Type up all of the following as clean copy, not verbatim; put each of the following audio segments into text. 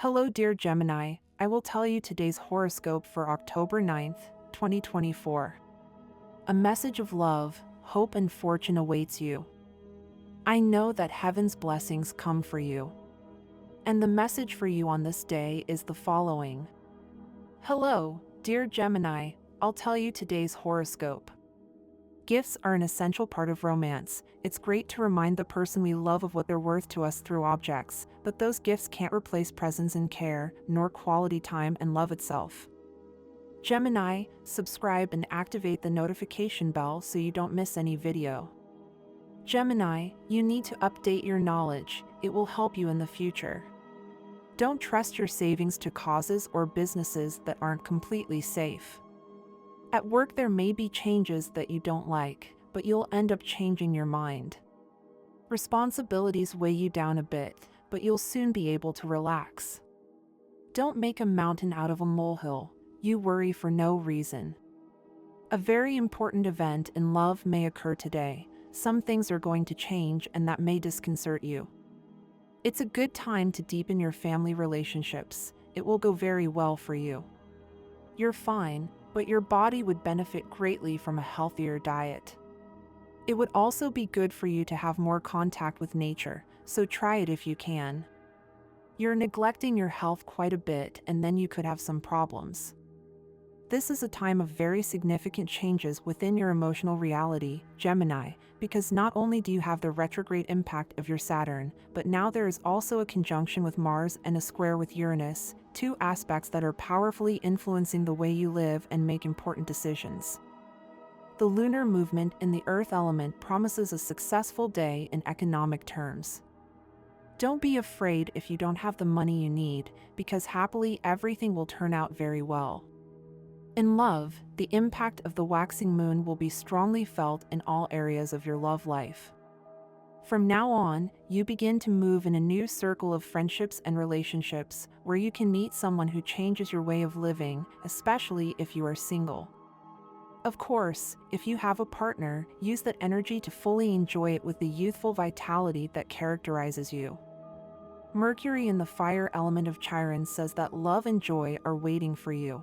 Hello, dear Gemini. I will tell you today's horoscope for October 9th, 2024. A message of love, hope, and fortune awaits you. I know that heaven's blessings come for you. And the message for you on this day is the following. Hello, dear Gemini. I'll tell you today's horoscope. Gifts are an essential part of romance. It's great to remind the person we love of what they're worth to us through objects, but those gifts can't replace presence and care, nor quality time and love itself. Gemini, subscribe and activate the notification bell so you don't miss any video. Gemini, you need to update your knowledge. It will help you in the future. Don't trust your savings to causes or businesses that aren't completely safe. At work there may be changes that you don't like, but you'll end up changing your mind. Responsibilities weigh you down a bit, but you'll soon be able to relax. Don't make a mountain out of a molehill. You worry for no reason. A very important event in love may occur today. Some things are going to change and that may disconcert you. It's a good time to deepen your family relationships. It will go very well for you. You're fine, but your body would benefit greatly from a healthier diet. It would also be good for you to have more contact with nature, so try it if you can. You're neglecting your health quite a bit, and then you could have some problems. This is a time of very significant changes within your emotional reality, Gemini, because not only do you have the retrograde impact of your Saturn, but now there is also a conjunction with Mars and a square with Uranus, two aspects that are powerfully influencing the way you live and make important decisions. The lunar movement in the Earth element promises a successful day in economic terms. Don't be afraid if you don't have the money you need, because happily everything will turn out very well. In love, the impact of the waxing moon will be strongly felt in all areas of your love life. From now on, you begin to move in a new circle of friendships and relationships where you can meet someone who changes your way of living, especially if you are single. Of course, if you have a partner, use that energy to fully enjoy it with the youthful vitality that characterizes you. Mercury in the fire element of Chiron says that love and joy are waiting for you.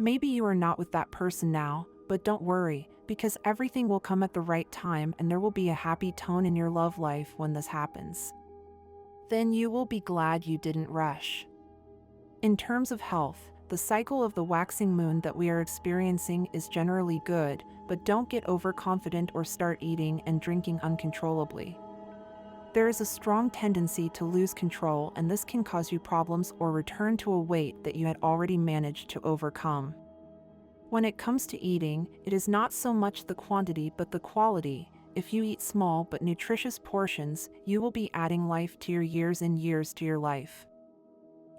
Maybe you are not with that person now, but don't worry, because everything will come at the right time and there will be a happy tone in your love life when this happens. Then you will be glad you didn't rush. In terms of health, the cycle of the waxing moon that we are experiencing is generally good, but don't get overconfident or start eating and drinking uncontrollably. There is a strong tendency to lose control, and this can cause you problems or return to a weight that you had already managed to overcome. When it comes to eating, it is not so much the quantity but the quality. If you eat small but nutritious portions, you will be adding life to your years and years to your life.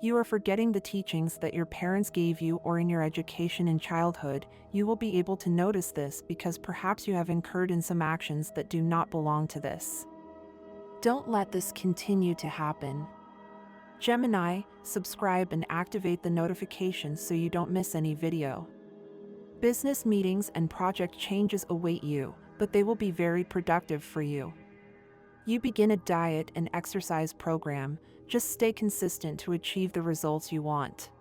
You are forgetting the teachings that your parents gave you or in your education in childhood. You will be able to notice this because perhaps you have incurred in some actions that do not belong to this. Don't let this continue to happen. Gemini, subscribe and activate the notifications so you don't miss any video. Business meetings and project changes await you, but they will be very productive for you. You begin a diet and exercise program. Just stay consistent to achieve the results you want.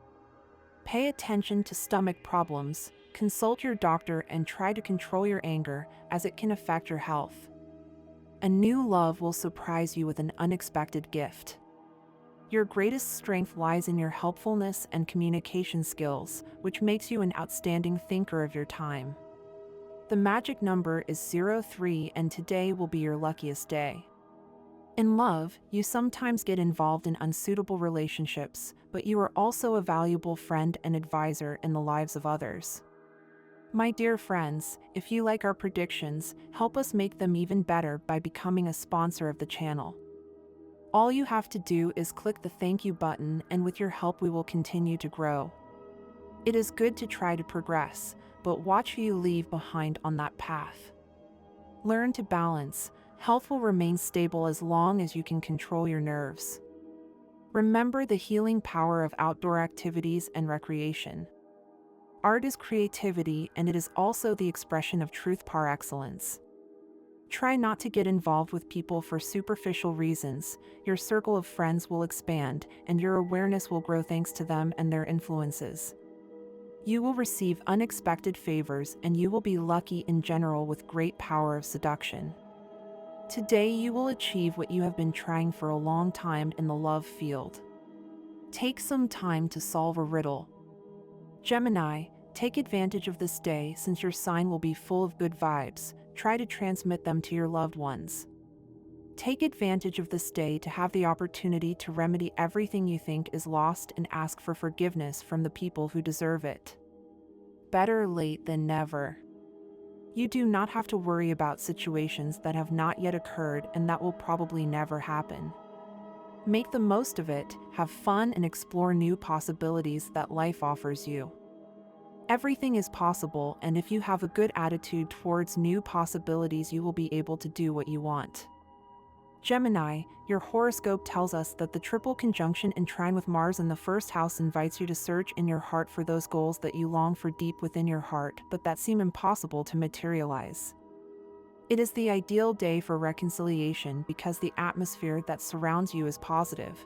Pay attention to stomach problems, consult your doctor and try to control your anger, as it can affect your health. A new love will surprise you with an unexpected gift. Your greatest strength lies in your helpfulness and communication skills, which makes you an outstanding thinker of your time. The magic number is 03 and today will be your luckiest day. In love, you sometimes get involved in unsuitable relationships, but you are also a valuable friend and advisor in the lives of others. My dear friends, if you like our predictions, help us make them even better by becoming a sponsor of the channel. All you have to do is click the thank you button, and with your help we will continue to grow. It is good to try to progress, but watch who you leave behind on that path. Learn to balance. Health will remain stable as long as you can control your nerves. Remember the healing power of outdoor activities and recreation. Art is creativity, and it is also the expression of truth par excellence. Try not to get involved with people for superficial reasons. Your circle of friends will expand, and your awareness will grow thanks to them and their influences. You will receive unexpected favors, and you will be lucky in general with great power of seduction. Today you will achieve what you have been trying for a long time in the love field. Take some time to solve a riddle. Gemini, take advantage of this day since your sign will be full of good vibes. Try to transmit them to your loved ones. Take advantage of this day to have the opportunity to remedy everything you think is lost and ask for forgiveness from the people who deserve it. Better late than never. You do not have to worry about situations that have not yet occurred and that will probably never happen. Make the most of it, have fun, and explore new possibilities that life offers you. Everything is possible, and if you have a good attitude towards new possibilities, you will be able to do what you want. Gemini, your horoscope tells us that the triple conjunction and trine with Mars in the first house invites you to search in your heart for those goals that you long for deep within your heart, but that seem impossible to materialize. It is the ideal day for reconciliation because the atmosphere that surrounds you is positive.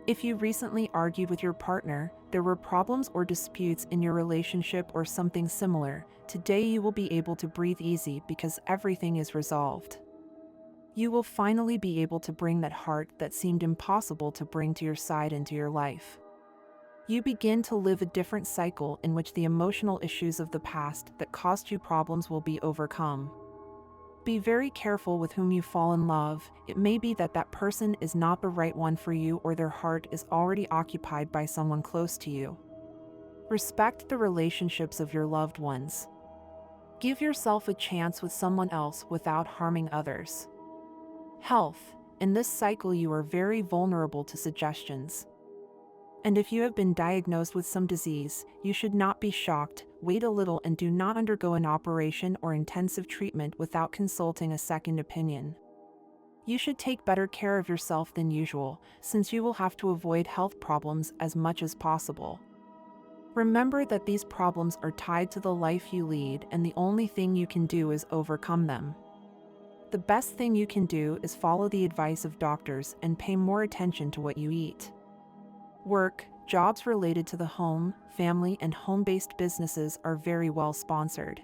If you recently argued with your partner, there were problems or disputes in your relationship or something similar, today you will be able to breathe easy because everything is resolved. You will finally be able to bring that heart that seemed impossible to bring to your side into your life. You begin to live a different cycle in which the emotional issues of the past that caused you problems will be overcome. Be very careful with whom you fall in love. It may be that that person is not the right one for you, or their heart is already occupied by someone close to you. Respect the relationships of your loved ones. Give yourself a chance with someone else without harming others. Health. In this cycle you are very vulnerable to suggestions. And if you have been diagnosed with some disease, you should not be shocked. Wait a little and do not undergo an operation or intensive treatment without consulting a second opinion. You should take better care of yourself than usual, since you will have to avoid health problems as much as possible. Remember that these problems are tied to the life you lead, and the only thing you can do is overcome them. The best thing you can do is follow the advice of doctors and pay more attention to what you eat. Work, jobs related to the home, family, and home-based businesses are very well sponsored.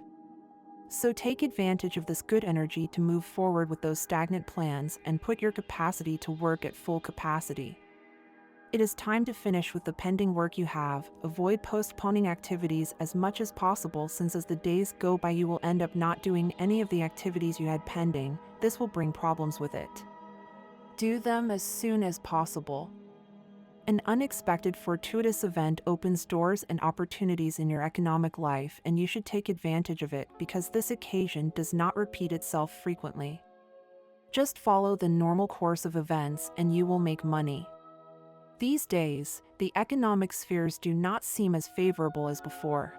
So take advantage of this good energy to move forward with those stagnant plans and put your capacity to work at full capacity. It is time to finish with the pending work you have. Avoid postponing activities as much as possible, since as the days go by you will end up not doing any of the activities you had pending. This will bring problems with it. Do them as soon as possible. An unexpected fortuitous event opens doors and opportunities in your economic life, and you should take advantage of it because this occasion does not repeat itself frequently. Just follow the normal course of events and you will make money. These days, the economic spheres do not seem as favorable as before.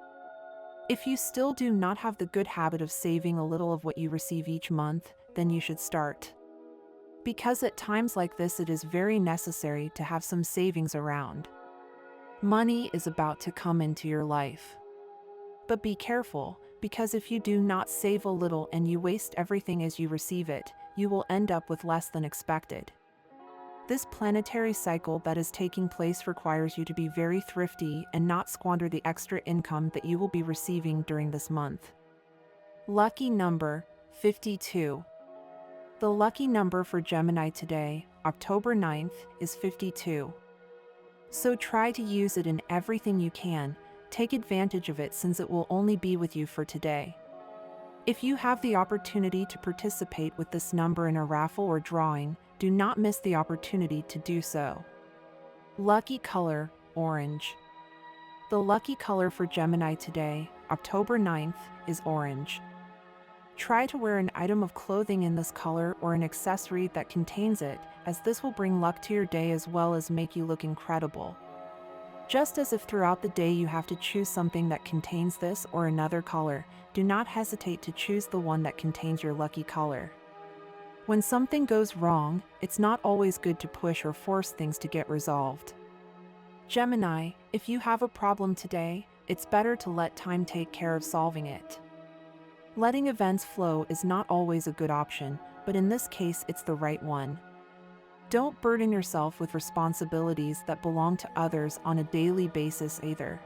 If you still do not have the good habit of saving a little of what you receive each month, then you should start. Because at times like this it is very necessary to have some savings around. Money is about to come into your life. But be careful, because if you do not save a little and you waste everything as you receive it, you will end up with less than expected. This planetary cycle that is taking place requires you to be very thrifty and not squander the extra income that you will be receiving during this month. Lucky number 52. The lucky number for Gemini today, October 9th, is 52. So try to use it in everything you can. Take advantage of it since it will only be with you for today. If you have the opportunity to participate with this number in a raffle or drawing, do not miss the opportunity to do so. Lucky color, orange. The lucky color for Gemini today, October 9th, is orange. Try to wear an item of clothing in this color or an accessory that contains it, as this will bring luck to your day as well as make you look incredible. Just as if throughout the day you have to choose something that contains this or another color, do not hesitate to choose the one that contains your lucky color. When something goes wrong, it's not always good to push or force things to get resolved. Gemini, if you have a problem today, it's better to let time take care of solving it. Letting events flow is not always a good option, but in this case it's the right one. Don't burden yourself with responsibilities that belong to others on a daily basis either.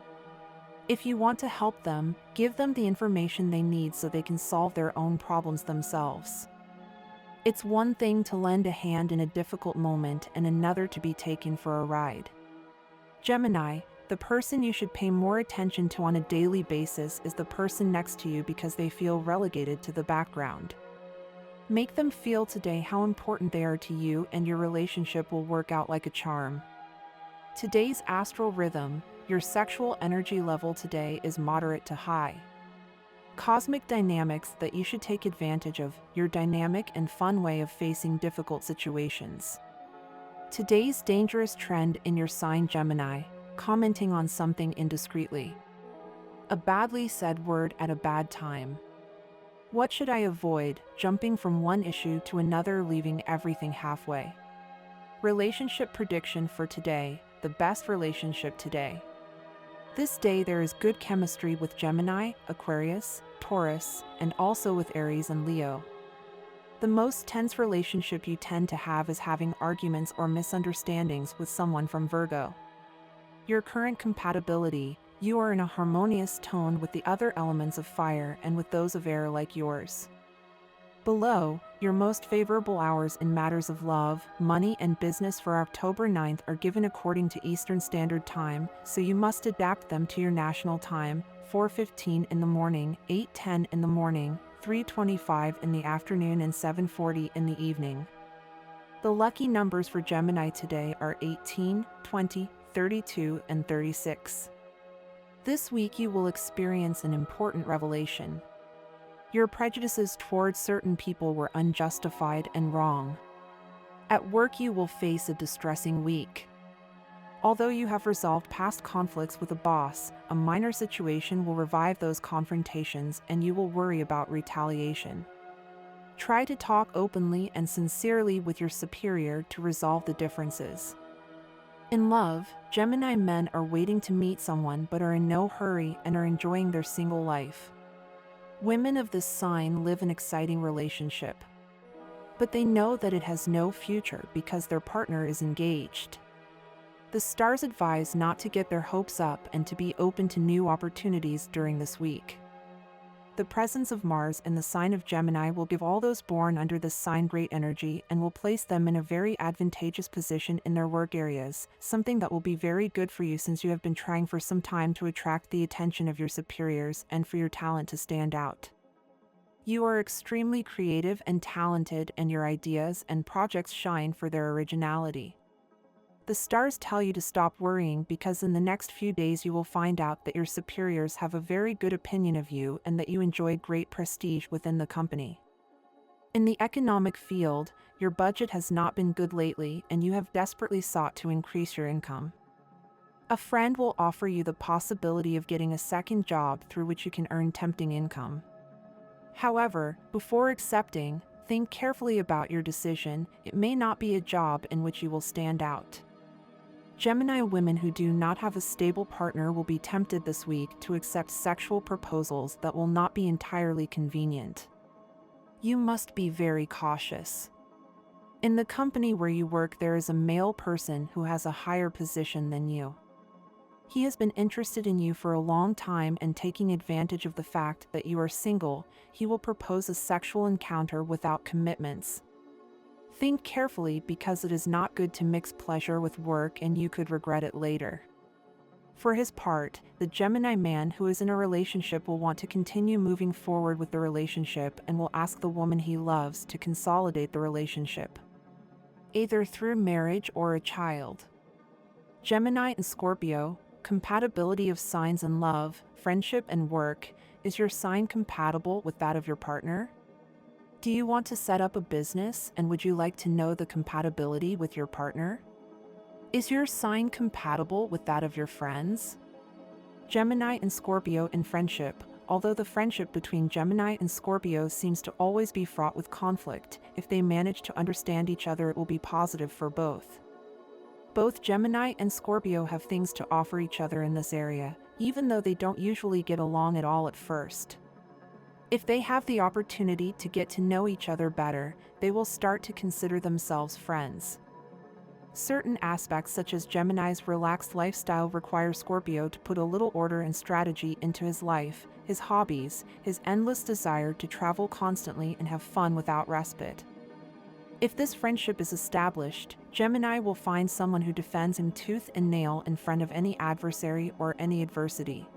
If you want to help them, give them the information they need so they can solve their own problems themselves. It's one thing to lend a hand in a difficult moment and another to be taken for a ride. Gemini, the person you should pay more attention to on a daily basis is the person next to you because they feel relegated to the background. Make them feel today how important they are to you, and your relationship will work out like a charm. Today's astral rhythm, your sexual energy level today is moderate to high. Cosmic dynamics that you should take advantage of, your dynamic and fun way of facing difficult situations. Today's dangerous trend in your sign Gemini, commenting on something indiscreetly. A badly said word at a bad time. What should I avoid? Jumping from one issue to another, leaving everything halfway. Relationship prediction for today, the best relationship today. This day there is good chemistry with Gemini, Aquarius, Taurus, and also with Aries and Leo. The most tense relationship you tend to have is having arguments or misunderstandings with someone from Virgo. Your current compatibility, you are in a harmonious tone with the other elements of fire and with those of air like yours. Below, your most favorable hours in matters of love, money and business for October 9th are given according to Eastern Standard Time, so you must adapt them to your national time: 4:15 in the morning, 8:10 in the morning, 3:25 in the afternoon and 7:40 in the evening. The lucky numbers for Gemini today are 18, 20, 32 and 36. This week you will experience an important revelation. Your prejudices towards certain people were unjustified and wrong. At work you will face a distressing week. Although you have resolved past conflicts with a boss, a minor situation will revive those confrontations and you will worry about retaliation. Try to talk openly and sincerely with your superior to resolve the differences. In love, Gemini men are waiting to meet someone but are in no hurry and are enjoying their single life. Women of this sign live an exciting relationship, but they know that it has no future because their partner is engaged. The stars advise not to get their hopes up and to be open to new opportunities during this week. The presence of Mars in the sign of Gemini will give all those born under this sign great energy and will place them in a very advantageous position in their work areas, something that will be very good for you since you have been trying for some time to attract the attention of your superiors and for your talent to stand out. You are extremely creative and talented, and your ideas and projects shine for their originality. The stars tell you to stop worrying because in the next few days you will find out that your superiors have a very good opinion of you and that you enjoy great prestige within the company. In the economic field, your budget has not been good lately and you have desperately sought to increase your income. A friend will offer you the possibility of getting a second job through which you can earn tempting income. However, before accepting, think carefully about your decision. It may not be a job in which you will stand out. Gemini women who do not have a stable partner will be tempted this week to accept sexual proposals that will not be entirely convenient. You must be very cautious. In the company where you work, there is a male person who has a higher position than you. He has been interested in you for a long time, and taking advantage of the fact that you are single, he will propose a sexual encounter without commitments. Think carefully because it is not good to mix pleasure with work and you could regret it later. For his part, the Gemini man who is in a relationship will want to continue moving forward with the relationship and will ask the woman he loves to consolidate the relationship, either through marriage or a child. Gemini and Scorpio, compatibility of signs in love, friendship and work. Is your sign compatible with that of your partner? Do you want to set up a business, and would you like to know the compatibility with your partner? Is your sign compatible with that of your friends? Gemini and Scorpio in friendship. Although the friendship between Gemini and Scorpio seems to always be fraught with conflict, if they manage to understand each other, it will be positive for both. Both Gemini and Scorpio have things to offer each other in this area, even though they don't usually get along at all at first. If they have the opportunity to get to know each other better, they will start to consider themselves friends. Certain aspects such as Gemini's relaxed lifestyle require Scorpio to put a little order and strategy into his life, his hobbies, his endless desire to travel constantly and have fun without respite. If this friendship is established, Gemini will find someone who defends him tooth and nail in front of any adversary or any adversity.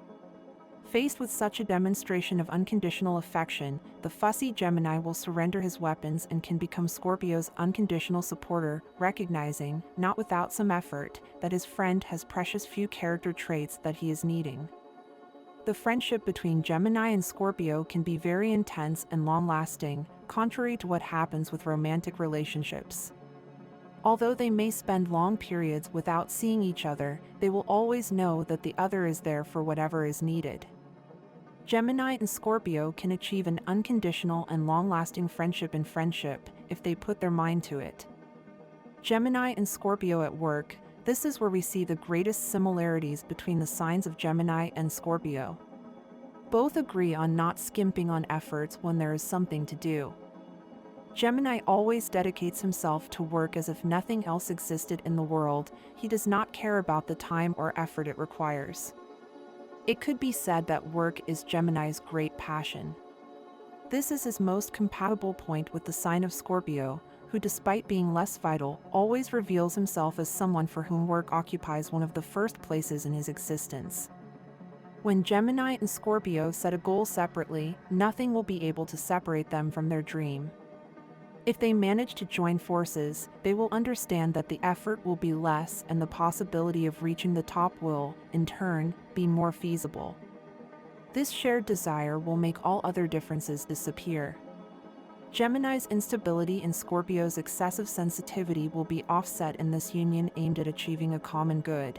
Faced with such a demonstration of unconditional affection, the fussy Gemini will surrender his weapons and can become Scorpio's unconditional supporter, recognizing, not without some effort, that his friend has precious few character traits that he is needing. The friendship between Gemini and Scorpio can be very intense and long-lasting, contrary to what happens with romantic relationships. Although they may spend long periods without seeing each other, they will always know that the other is there for whatever is needed. Gemini and Scorpio can achieve an unconditional and long-lasting friendship in friendship if they put their mind to it. Gemini and Scorpio at work, this is where we see the greatest similarities between the signs of Gemini and Scorpio. Both agree on not skimping on efforts when there is something to do. Gemini always dedicates himself to work as if nothing else existed in the world. He does not care about the time or effort it requires. It could be said that work is Gemini's great passion. This is his most compatible point with the sign of Scorpio, who, despite being less vital, always reveals himself as someone for whom work occupies one of the first places in his existence. When Gemini and Scorpio set a goal separately, nothing will be able to separate them from their dream. If they manage to join forces, they will understand that the effort will be less and the possibility of reaching the top will, in turn, be more feasible. This shared desire will make all other differences disappear. Gemini's instability and Scorpio's excessive sensitivity will be offset in this union aimed at achieving a common good.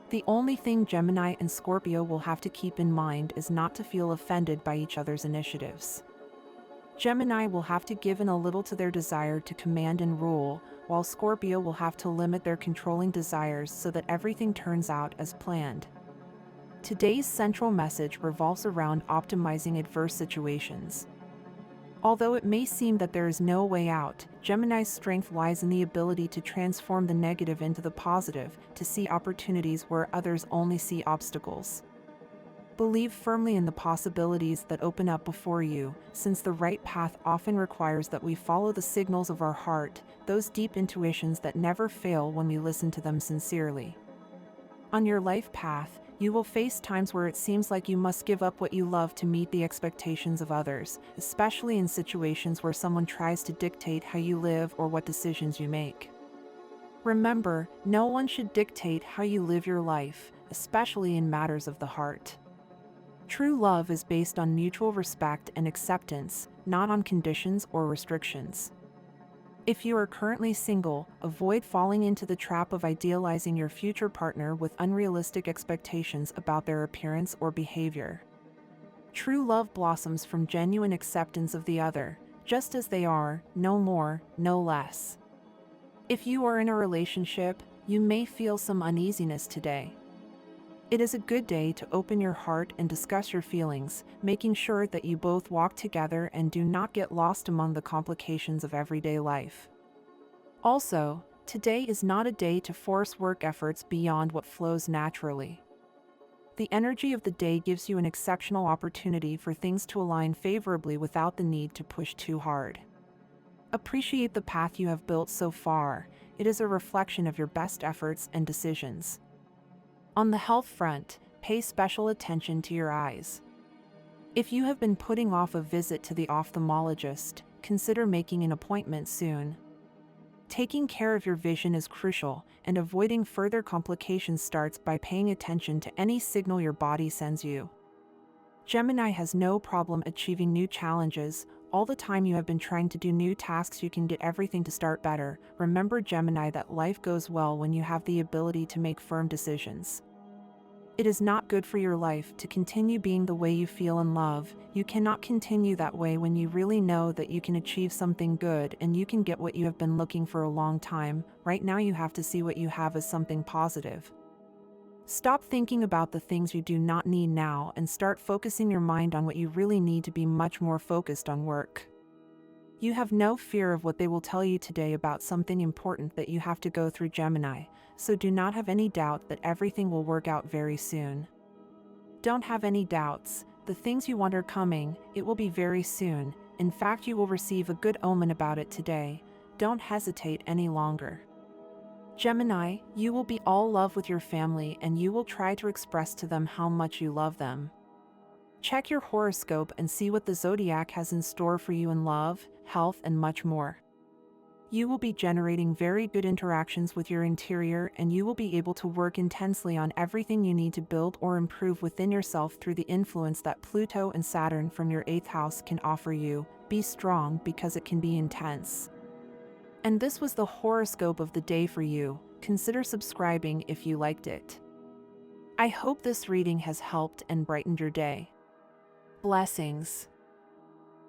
The only thing Gemini and Scorpio will have to keep in mind is not to feel offended by each other's initiatives. Gemini will have to give in a little to their desire to command and rule, while Scorpio will have to limit their controlling desires so that everything turns out as planned. Today's central message revolves around optimizing adverse situations. Although it may seem that there is no way out, Gemini's strength lies in the ability to transform the negative into the positive, to see opportunities where others only see obstacles. Believe firmly in the possibilities that open up before you, since the right path often requires that we follow the signals of our heart, those deep intuitions that never fail when we listen to them sincerely. On your life path, you will face times where it seems like you must give up what you love to meet the expectations of others, especially in situations where someone tries to dictate how you live or what decisions you make. Remember, no one should dictate how you live your life, especially in matters of the heart. True love is based on mutual respect and acceptance, not on conditions or restrictions. If you are currently single, avoid falling into the trap of idealizing your future partner with unrealistic expectations about their appearance or behavior. True love blossoms from genuine acceptance of the other, just as they are, no more, no less. If you are in a relationship, you may feel some uneasiness today. It is a good day to open your heart and discuss your feelings, making sure that you both walk together and do not get lost among the complications of everyday life. Also, today is not a day to force work efforts beyond what flows naturally. The energy of the day gives you an exceptional opportunity for things to align favorably without the need to push too hard. Appreciate the path you have built so far. It is a reflection of your best efforts and decisions. On the health front, pay special attention to your eyes. If you have been putting off a visit to the ophthalmologist, consider making an appointment soon. Taking care of your vision is crucial, and avoiding further complications starts by paying attention to any signal your body sends you. Gemini has no problem achieving new challenges. All the time you have been trying to do new tasks, you can get everything to start better. Remember, Gemini, that life goes well when you have the ability to make firm decisions. It is not good for your life to continue being the way you feel in love. You cannot continue that way when you really know that you can achieve something good and you can get what you have been looking for a long time. Right now you have to see what you have as something positive. Stop thinking about the things you do not need now and start focusing your mind on what you really need to be much more focused on work. You have no fear of what they will tell you today about something important that you have to go through, Gemini, so do not have any doubt that everything will work out very soon. Don't have any doubts, the things you want are coming, it will be very soon, in fact you will receive a good omen about it today, don't hesitate any longer. Gemini, you will be all love with your family and you will try to express to them how much you love them. Check your horoscope and see what the zodiac has in store for you in love, health, and much more. You will be generating very good interactions with your interior and you will be able to work intensely on everything you need to build or improve within yourself through the influence that Pluto and Saturn from your 8th house can offer you. Be strong because it can be intense. And this was the horoscope of the day for you. Consider subscribing if you liked it. I hope this reading has helped and brightened your day. Blessings.